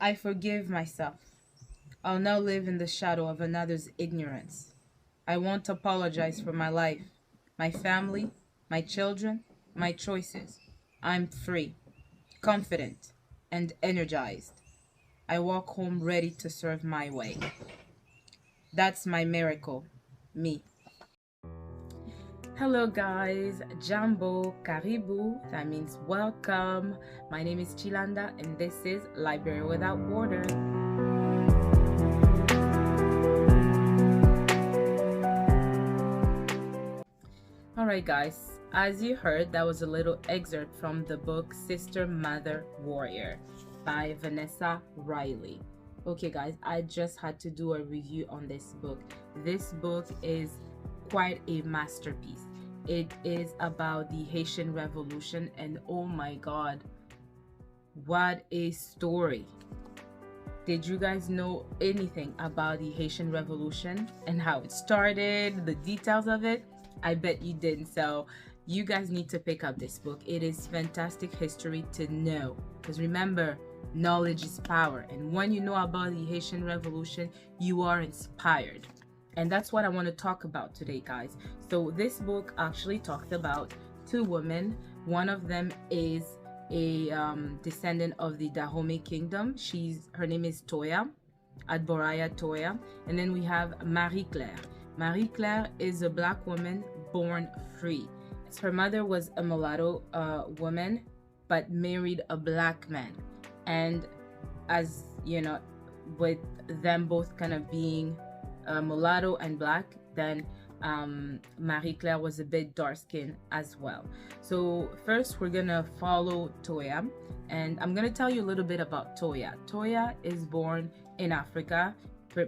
I forgive myself. I'll now live in the shadow of another's ignorance. I won't apologize for my life, my family, my children, my choices. I'm free, confident, and energized. I walk home ready to serve my way. That's my miracle. Me. Hello guys, Jambo, Karibu, that means welcome. My name is Chilanda and this is Library Without Borders. Alright guys, as you heard, that was a little excerpt from the book Sister, Mother, Warrior by Vanessa Riley. Okay guys, I just had to do a review on this book. This book is quite a masterpiece. It is about the Haitian Revolution and oh my god, what a story. Did you guys know anything about the Haitian Revolution and how it started, the details of it? I bet you didn't, so you guys need to pick up this book. It is fantastic history to know, because remember, knowledge is power, and when you know about the Haitian Revolution, you are inspired. And that's what I want to talk about today, guys. So this book actually talks about two women. One of them is a descendant of the Dahomey Kingdom. Her name is Toya, Adboraya Toya. And then we have Marie Claire. Marie Claire is a black woman born free. Her mother was a mulatto woman, but married a black man. And as you know, with them both kind of being mulatto and black, then Marie Claire was a bit dark skinned as well. So first we're gonna follow Toya, and I'm gonna tell you a little bit about Toya. Toya is born in Africa,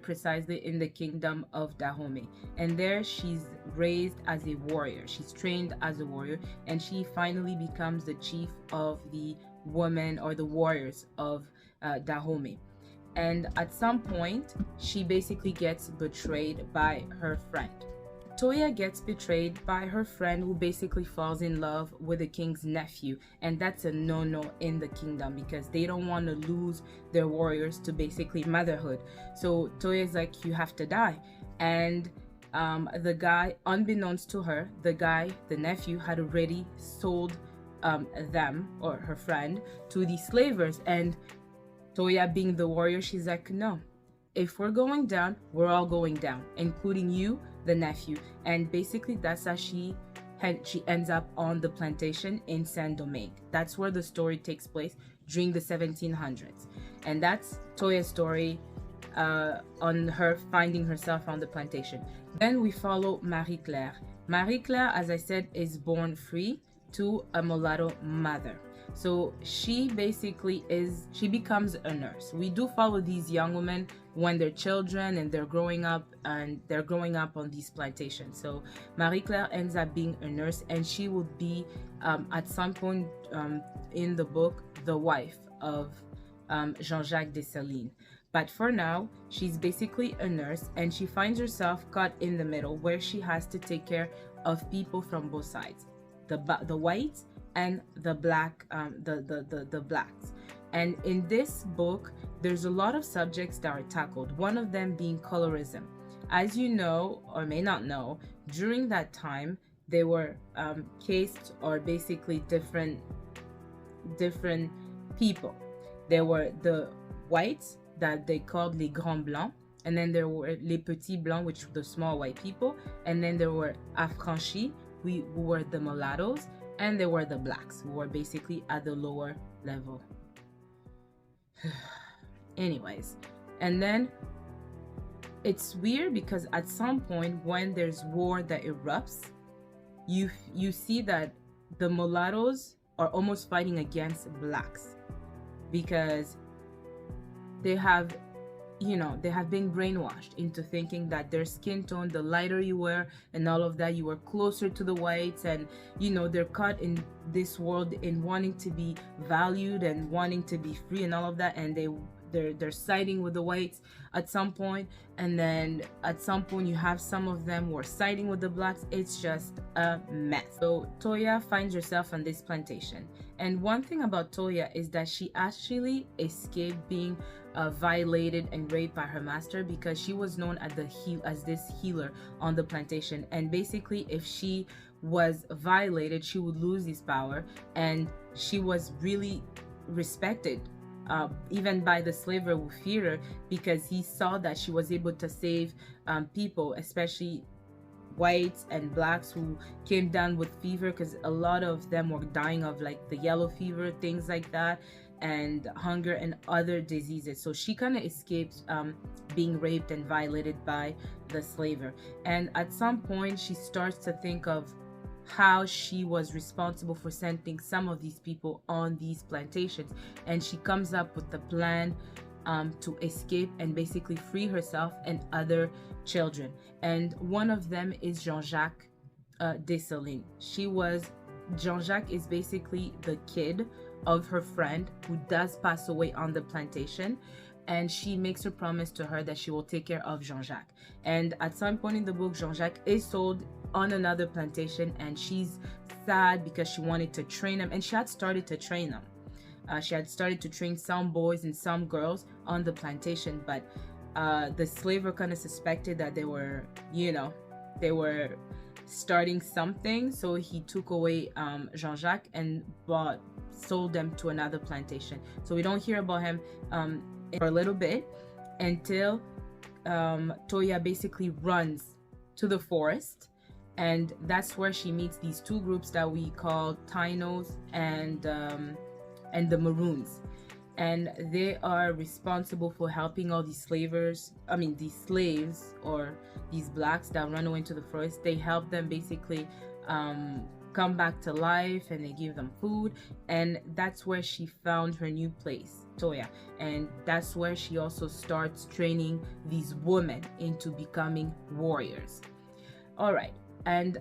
precisely in the kingdom of Dahomey, and there she's raised as a warrior. She's trained as a warrior, and she finally becomes the chief of the women or the warriors of Dahomey. And at some point she basically gets betrayed by her friend. Toya gets betrayed by her friend, who basically falls in love with the king's nephew, and that's a no-no in the kingdom because they don't want to lose their warriors to basically motherhood. So Toya is like, you have to die. And the guy, unbeknownst to her, the nephew, had already sold them, or her friend, to the slavers. And Toya, being the warrior, she's like, no, if we're going down, we're all going down, including you, the nephew. And basically that's how she ends up on the plantation in Saint-Domingue. That's where the story takes place during the 1700s. And that's Toya's story on her finding herself on the plantation. Then we follow Marie Claire. Marie Claire, as I said, is born free to a mulatto mother. So she becomes a nurse. We do follow these young women when they're children and they're growing up on these plantations. So Marie Claire ends up being a nurse, and she will be at some point in the book the wife of Jean-Jacques Dessalines. But for now, she's basically a nurse, and she finds herself caught in the middle where she has to take care of people from both sides, the whites and the black, the blacks. And in this book, there's a lot of subjects that are tackled, one of them being colorism. As you know, or may not know, during that time, they were cased, or basically different people. There were the whites that they called les grands blancs, and then there were les petits blancs, which were the small white people, and then there were affranchis, who were the mulattoes, and there were the blacks, who were basically at the lower level. Anyways, and then it's weird because at some point when there's war that erupts, you see that the mulattoes are almost fighting against blacks because they have been brainwashed into thinking that their skin tone, the lighter you were and all of that, you were closer to the whites. And they're caught in this world in wanting to be valued and wanting to be free and all of that, and they're siding with the whites at some point, and then at some point you have some of them who are siding with the blacks. It's just a mess. So Toya finds herself on this plantation, and one thing about Toya is that she actually escaped being violated and raped by her master, because she was known as this healer on the plantation, and basically if she was violated she would lose this power, and she was really respected even by the slaver who feared her, because he saw that she was able to save people, especially whites and blacks who came down with fever, because a lot of them were dying of like the yellow fever, things like that, and hunger and other diseases. So she kind of escaped being raped and violated by the slaver. And at some point she starts to think of how she was responsible for sending some of these people on these plantations, and she comes up with the plan to escape and basically free herself and other children. And one of them is Jean-Jacques Dessalines. Jean-Jacques is basically the kid of her friend who does pass away on the plantation, and she makes her promise to her that she will take care of Jean-Jacques. And at some point in the book, Jean-Jacques is sold on another plantation, and she's sad because she wanted to train him, and she had started to train them. She had started to train some boys and some girls on the plantation, but the slaver kind of suspected that they were starting something, so he took away Jean-Jacques and sold them to another plantation. So we don't hear about him for a little bit, until Toya basically runs to the forest, and that's where she meets these two groups that we call Tainos and the Maroons, and they are responsible for helping all these these slaves or these blacks that run away into the forest. They help them basically come back to life, and they give them food, and that's where she found her new place, Toya, and that's where she also starts training these women into becoming warriors. All right, and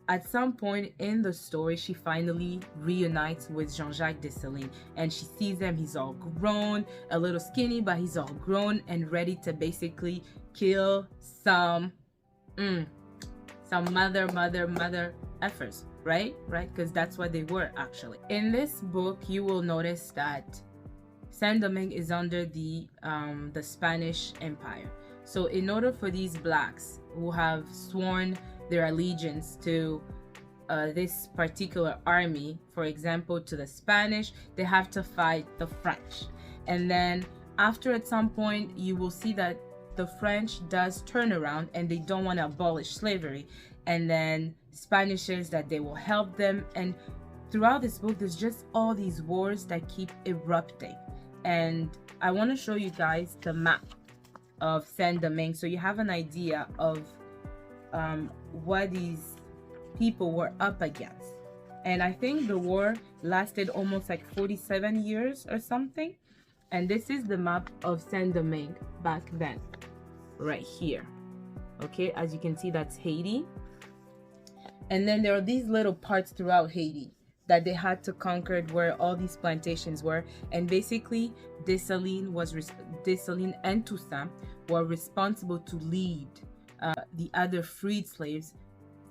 at some point in the story, she finally reunites with Jean-Jacques Dessalines, and she sees him. He's all grown, a little skinny, but he's all grown and ready to basically kill some mother effers, right? Because that's what they were actually. In this book, you will notice that Saint-Domingue is under the Spanish Empire. So in order for these blacks who have sworn their allegiance to this particular army, for example to the Spanish, they have to fight the French. And then after, at some point, you will see that the French does turn around and they don't want to abolish slavery, and then Spanish says that they will help them. And throughout this book, there's just all these wars that keep erupting, and I want to show you guys the map of Saint-Domingue so you have an idea of what these people were up against. And I think the war lasted almost like 47 years or something. And this is the map of Saint-Domingue back then, right here. Okay, as you can see, that's Haiti. And then there are these little parts throughout Haiti that they had to conquer, where all these plantations were. And basically Dessalines and Toussaint were responsible to lead the other freed slaves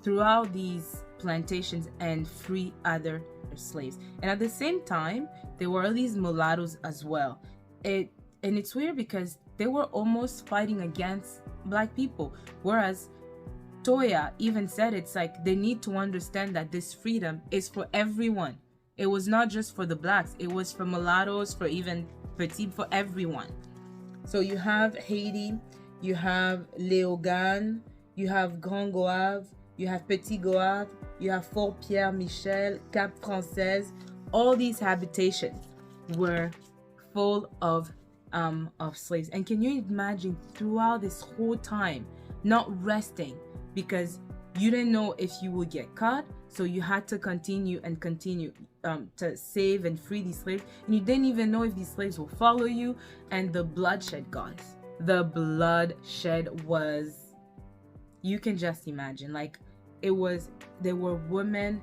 throughout these plantations and free other slaves. And at the same time, there were these mulattoes as well. And it's weird because they were almost fighting against black people, whereas Toya even said it's like they need to understand that this freedom is for everyone. It was not just for the blacks, it was for mulattoes, for even petite, for everyone. So you have Haiti, you have Léogane, you have Grand Goave, you have Petit Goave, you have Fort Pierre Michel, Cap Française. All these habitations were full of slaves. And can you imagine, throughout this whole time, not resting, because you didn't know if you would get caught, so you had to continue to save and free these slaves, and you didn't even know if these slaves will follow you. And the bloodshed, guys, the bloodshed was, you can just imagine. Like, there were women,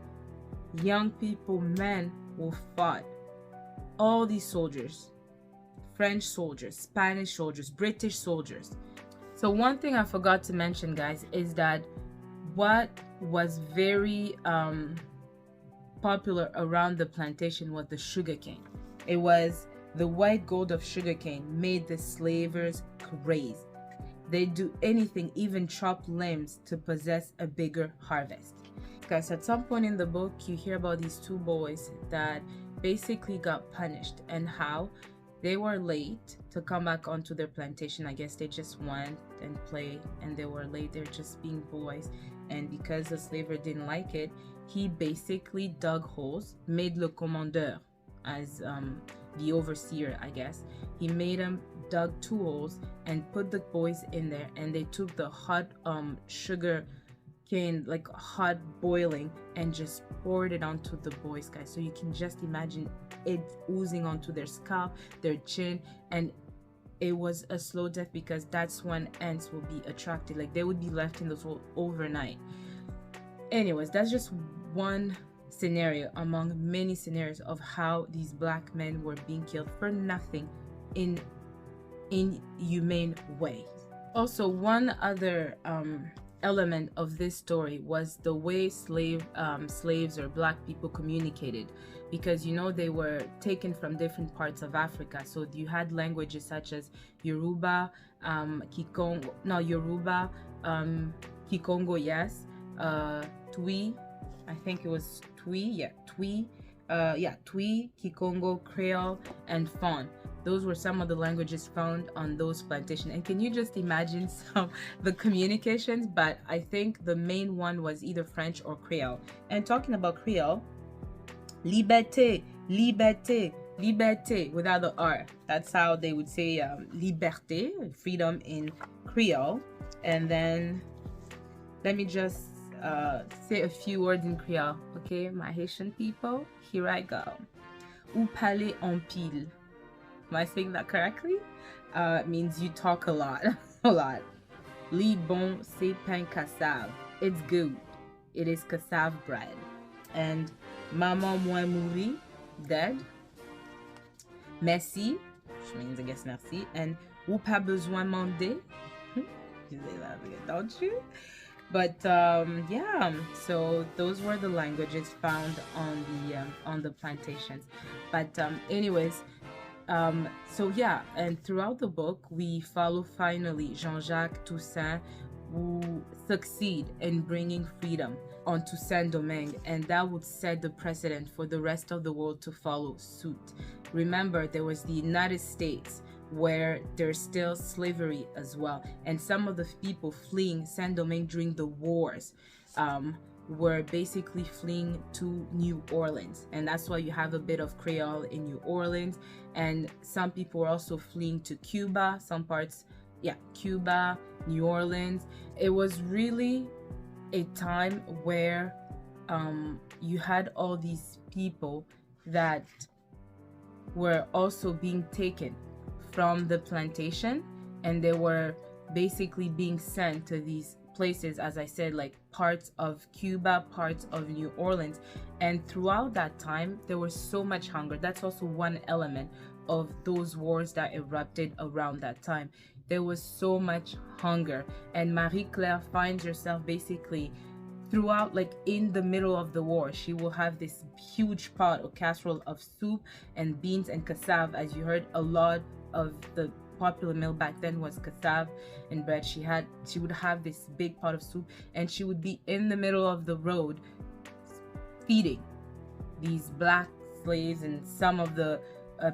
young people, men who fought all these soldiers French soldiers, Spanish soldiers, British soldiers. So one thing I forgot to mention, guys, is that what was very popular around the plantation was the sugarcane. It was the white gold of sugarcane made the slavers crazy. They'd do anything, even chop limbs, to possess a bigger harvest. Guys, at some point in the book, you hear about these two boys that basically got punished and how they were late to come back onto their plantation. I guess they just went and played and they were late. They're just being boys. And because the slaver didn't like it, he basically dug holes, made le commandeur as the overseer, I guess. He made him dug 2 holes and put the boys in there, and they took the hot sugar cane, like hot boiling, and just poured it onto the boys, guys. So you can just imagine it oozing onto their scalp, their chin, and it was a slow death because that's when ants will be attracted. Like they would be left in those holes overnight. Anyways, that's just one scenario among many scenarios of how these black men were being killed for nothing in inhumane way. Also, one other element of this story was the way slaves or black people communicated, because you know they were taken from different parts of Africa. So you had languages such as Yoruba, Kikongo, yes, Twi, I think it was Twi, Twi, Kikongo, Creole, and Fon. Those were some of the languages found on those plantations. And can you just imagine the communications? But I think the main one was either French or Creole. And talking about Creole, liberté, liberté, liberté without the R. That's how they would say liberté, freedom in Creole. And then let me just say a few words in Creole. Okay, my Haitian people, here I go. Ou parler en pile. Am I saying that correctly? It means you talk a lot, a lot. Li bon c'est pain cassave. It's good. It is cassave bread. And maman moi mouri, dead. Merci, which means I guess merci. And ou pas besoin mander. You say that again, don't you? But yeah, so those were the languages found on the plantations. But anyways. So yeah, and throughout the book, we follow finally Jean-Jacques Toussaint, who succeed in bringing freedom onto Saint-Domingue, and that would set the precedent for the rest of the world to follow suit. Remember, there was the United States, where there's still slavery as well, and some of the people fleeing Saint-Domingue during the wars were basically fleeing to New Orleans, and that's why you have a bit of Creole in New Orleans. And some people were also fleeing to Cuba, some parts, yeah, Cuba, New Orleans. It was really a time where you had all these people that were also being taken from the plantation, and they were basically being sent to these places, as I said, like parts of Cuba, parts of New Orleans. And throughout that time, there was so much hunger. That's also one element of those wars that erupted around that time. There was so much hunger, and Marie-Claire finds herself basically throughout, like in the middle of the war, she will have this huge pot or casserole of soup and beans and cassave. As you heard, a lot of the popular meal back then was cassave and bread. She would have this big pot of soup, and she would be in the middle of the road feeding these black slaves and some of the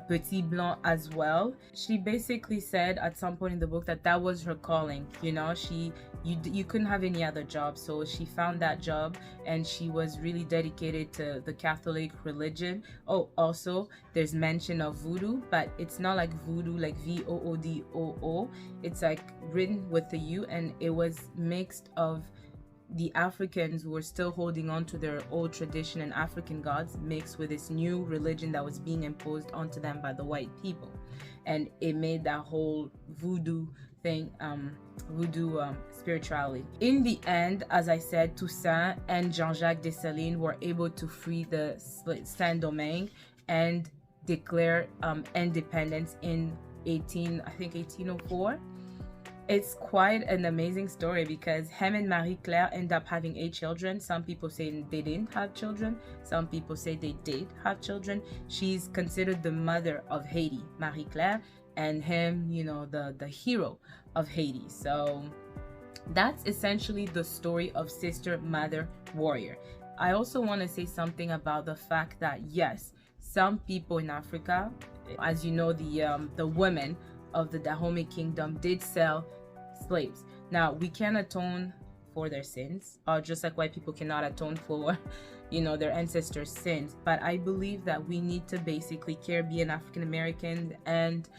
Petit Blanc as well. She basically said at some point in the book that that was her calling. You know, you couldn't have any other job, so she found that job, and she was really dedicated to the Catholic religion. Oh, also there's mention of voodoo, but it's not like voodoo like VOODOO. It's like written with the U, and it was mixed of the Africans who were still holding on to their old tradition and African gods mixed with this new religion that was being imposed onto them by the white people. And it made that whole voodoo thing, spirituality. In the end, as I said, Toussaint and Jean-Jacques Dessalines were able to free the Saint-Domingue and declare independence in 1804. It's quite an amazing story because him and Marie Claire end up having 8 children. Some people say they didn't have children. Some people say they did have children. She's considered the mother of Haiti, Marie Claire, and him, you know, the hero of Haiti. So that's essentially the story of Sister, Mother, Warrior. I also want to say something about the fact that yes, some people in Africa, as you know, the women of the Dahomey Kingdom did sell slaves. Now we can atone for their sins, just like white people cannot atone for, you know, their ancestors' sins. But I believe that we need to basically, Caribbean, African Americans, and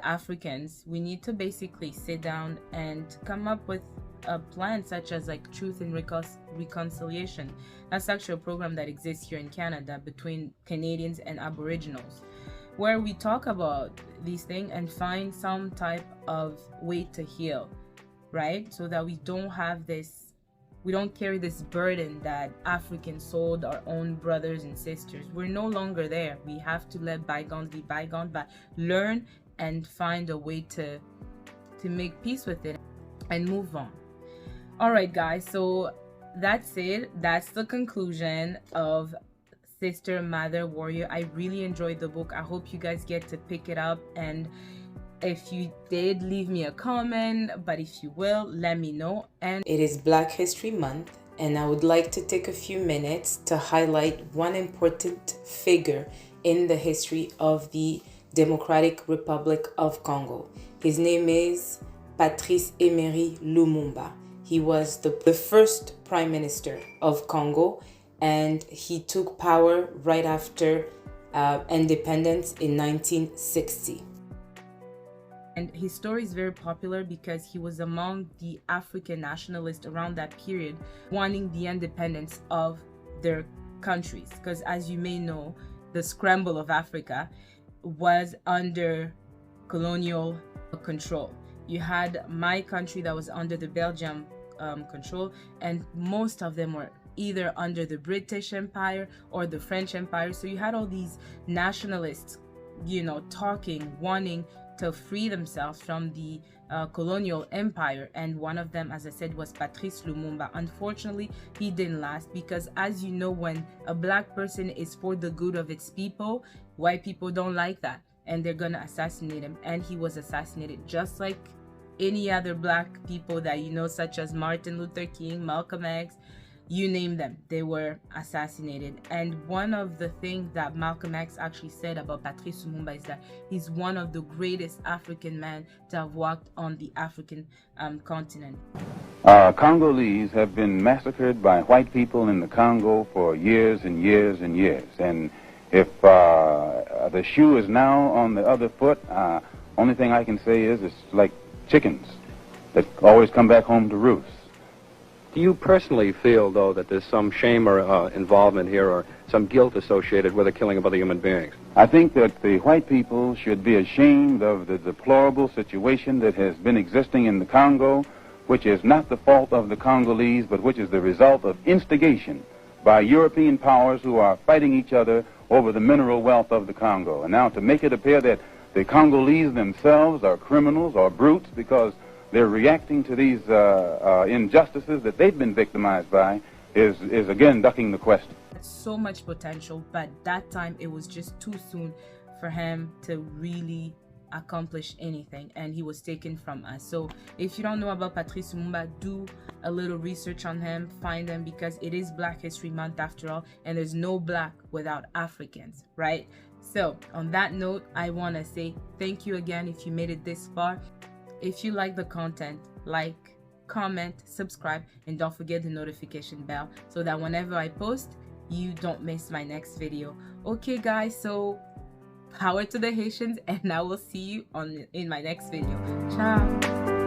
Africans, we need to basically sit down and come up with a plan such as like Truth and Reconciliation. That's actually a program that exists here in Canada between Canadians and Aboriginals, where we talk about these things and find some type of way to heal, right? So that we don't carry this burden that Africans sold our own brothers and sisters. We're no longer there. We have to let bygones be bygones, but learn and find a way to make peace with it and move on. All right, guys, so that's it. That's the conclusion of Sister, Mother, Warrior. I really enjoyed the book. I hope you guys get to pick it up, and if you did, leave me a comment, but if you will, let me know. And it is Black History Month, and I would like to take a few minutes to highlight one important figure in the history of the Democratic Republic of Congo. His name is Patrice Emery Lumumba. He was the first Prime Minister of Congo, and he took power right after independence in 1960. And his story is very popular because he was among the African nationalists around that period wanting the independence of their countries. Because as you may know, the scramble of Africa was under colonial control. You had my country that was under the Belgium control, and most of them were either under the British Empire or the French Empire. So you had all these nationalists, you know, talking, wanting to free themselves from the colonial empire, and one of them, as I said, was Patrice Lumumba. Unfortunately, he didn't last because, as you know, when a black person is for the good of its people, white people don't like that, and they're gonna assassinate him. And he was assassinated just like any other black people that you know, such as Martin Luther King, Malcolm X, you name them, they were assassinated. And one of the things that Malcolm X actually said about Patrice Lumumba is that he's one of the greatest African men to have walked on the African continent. Congolese have been massacred by white people in the Congo for years and years and years. And if the shoe is now on the other foot, only thing I can say is it's like chickens that always come back home to roost. Do you personally feel, though, that there's some shame or involvement here or some guilt associated with the killing of other human beings? I think that the white people should be ashamed of the deplorable situation that has been existing in the Congo, which is not the fault of the Congolese, but which is the result of instigation by European powers who are fighting each other over the mineral wealth of the Congo. And now to make it appear that the Congolese themselves are criminals or brutes because they're reacting to these injustices that they've been victimized by is again ducking the question. So much potential, but that time it was just too soon for him to really accomplish anything, and he was taken from us. So if you don't know about Patrice Lumumba, do a little research on him, find him, because it is Black History Month after all, and there's no black without Africans, right? So on that note, I want to say thank you again if you made it this far. If you like the content, like, comment, subscribe, and don't forget the notification bell so that whenever I post, you don't miss my next video. Okay guys, so power to the Haitians, and I will see you in my next video. Ciao.